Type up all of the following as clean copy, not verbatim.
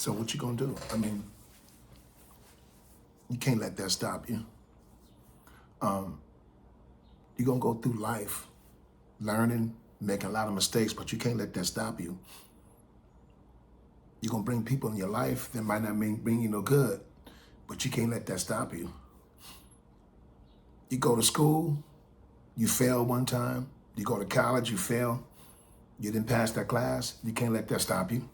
So what you gonna do? I mean, you can't let that stop you. You're gonna go through life learning, making a lot of mistakes, but you can't let that stop you. You're gonna bring people in your life that might not bring you no good, but you can't let that stop you. You go to school, you fail one time. You go to college, you fail. You didn't pass that class. You can't let that stop you.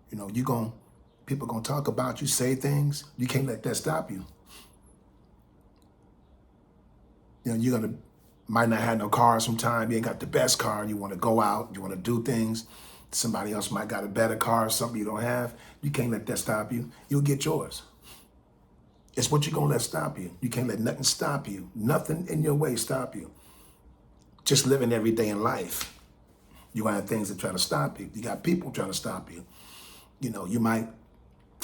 You know, people gonna talk about you, say things. You can't let that stop you. You know, might not have no car sometime. You ain't got the best car. You want to go out. You want to do things. Somebody else might got a better car, something you don't have. You can't let that stop you. You'll get yours. It's what you're gonna let stop you. You can't let nothing stop you. Nothing in your way stop you. Just living every day in life. You gonna have things that try to stop you. You got people trying to stop you. You know, you might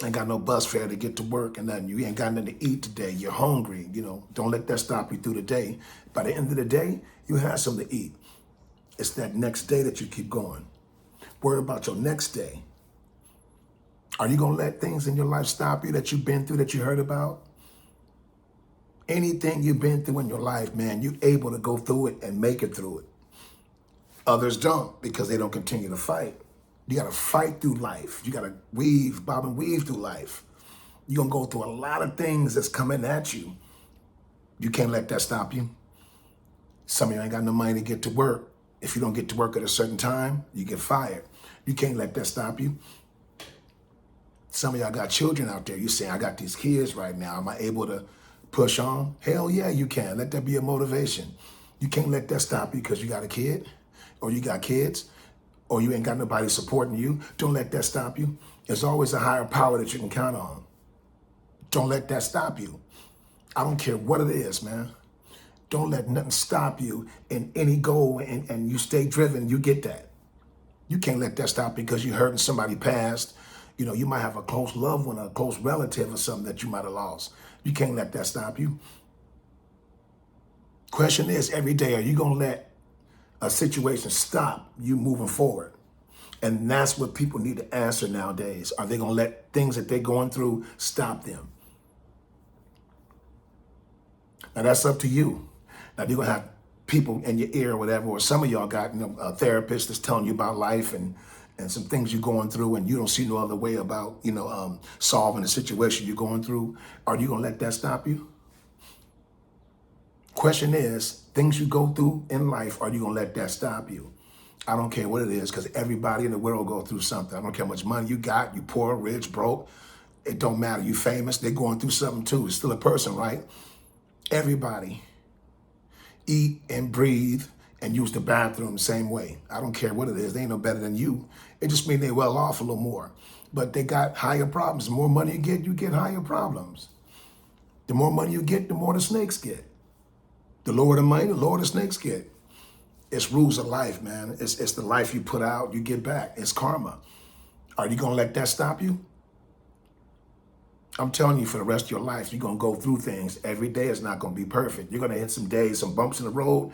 ain't got no bus fare to get to work and nothing. You ain't got nothing to eat today. You're hungry. You know, don't let that stop you through the day. By the end of the day, you have something to eat. It's that next day that you keep going. Worry about your next day. Are you gonna let things in your life stop you that you've been through, that you heard about? Anything you've been through in your life, man, you're able to go through it and make it through it. Others don't because they don't continue to fight. You gotta fight through life. You gotta bob and weave through life. You're gonna go through a lot of things that's coming at you. You can't let that stop you. Some of you ain't got no money to get to work. If you don't get to work at a certain time, you get fired. You can't let that stop you. Some of y'all got children out there. You say, I got these kids right now. Am I able to push on? Hell yeah, you can. Let that be a motivation. You can't let that stop you because you got a kid or you got kids or you ain't got nobody supporting you. Don't let that stop you. There's always a higher power that you can count on. Don't let that stop you. I don't care what it is, man. Don't let nothing stop you in any goal and you stay driven, you get that. You can't let that stop because you hurting somebody past. You know, you might have a close loved one, a close relative or something that you might have lost. You can't let that stop you. Question is, every day, are you gonna let a situation stop you moving forward? And that's what people need to answer nowadays. Are they gonna let things that they're going through stop them? Now that's up to you. Now you're gonna have people in your ear or whatever, or some of y'all got a therapist that's telling you about life and some things you're going through and you don't see no other way about, solving the situation you're going through. Are you gonna let that stop you? Question is, things you go through in life, are you gonna let that stop you? I don't care what it is, because everybody in the world go through something. I don't care how much money you got, you poor, rich, broke. It don't matter. You famous, they're going through something too. It's still a person, right? Everybody eat and breathe and use the bathroom the same way. I don't care what it is. They ain't no better than you. It just means they're well off a little more. But they got higher problems. The more money you get higher problems. The more money you get, the more the snakes get. The lower the money, the lower the snakes get. It's rules of life, man. It's the life you put out, you get back. It's karma. Are you gonna let that stop you? I'm telling you, for the rest of your life, you're gonna go through things. Every day is not gonna be perfect. You're gonna hit some days, some bumps in the road,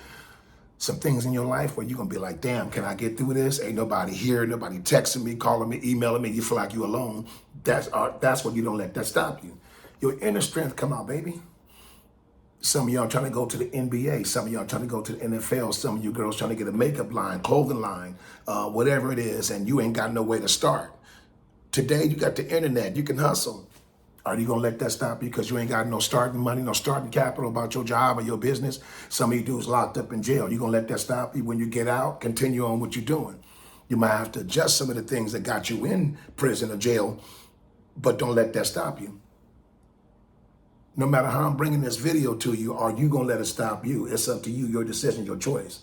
some things in your life where you're gonna be like, damn, can I get through this? Ain't nobody here, nobody texting me, calling me, emailing me. You feel like you alone. That's what you don't let that stop you. Your inner strength come out, baby. Some of y'all trying to go to the NBA. Some of y'all trying to go to the NFL. Some of you girls trying to get a makeup line, clothing line, whatever it is, and you ain't got no way to start. Today, you got the internet. You can hustle. Are you gonna let that stop you because you ain't got no starting money, no starting capital about your job or your business? Some of you dudes locked up in jail. You gonna let that stop you when you get out? Continue on what you're doing. You might have to adjust some of the things that got you in prison or jail, but don't let that stop you. No matter how I'm bringing this video to you, are you gonna let it stop you? It's up to you, your decision, your choice.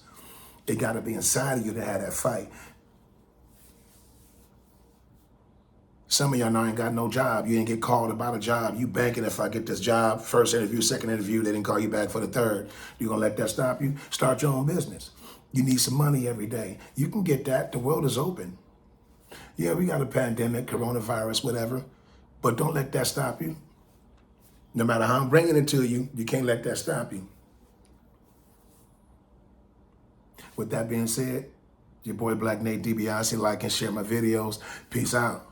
It gotta be inside of you to have that fight. Some of y'all now ain't got no job. You ain't get called about a job. You banking if I get this job, first interview, second interview, they didn't call you back for the third. You gonna let that stop you? Start your own business. You need some money every day. You can get that. The world is open. Yeah, we got a pandemic, coronavirus, whatever, but don't let that stop you. No matter how I'm bringing it to you, you can't let that stop you. With that being said, your boy Black Nate DiBiase, like and share my videos. Peace out.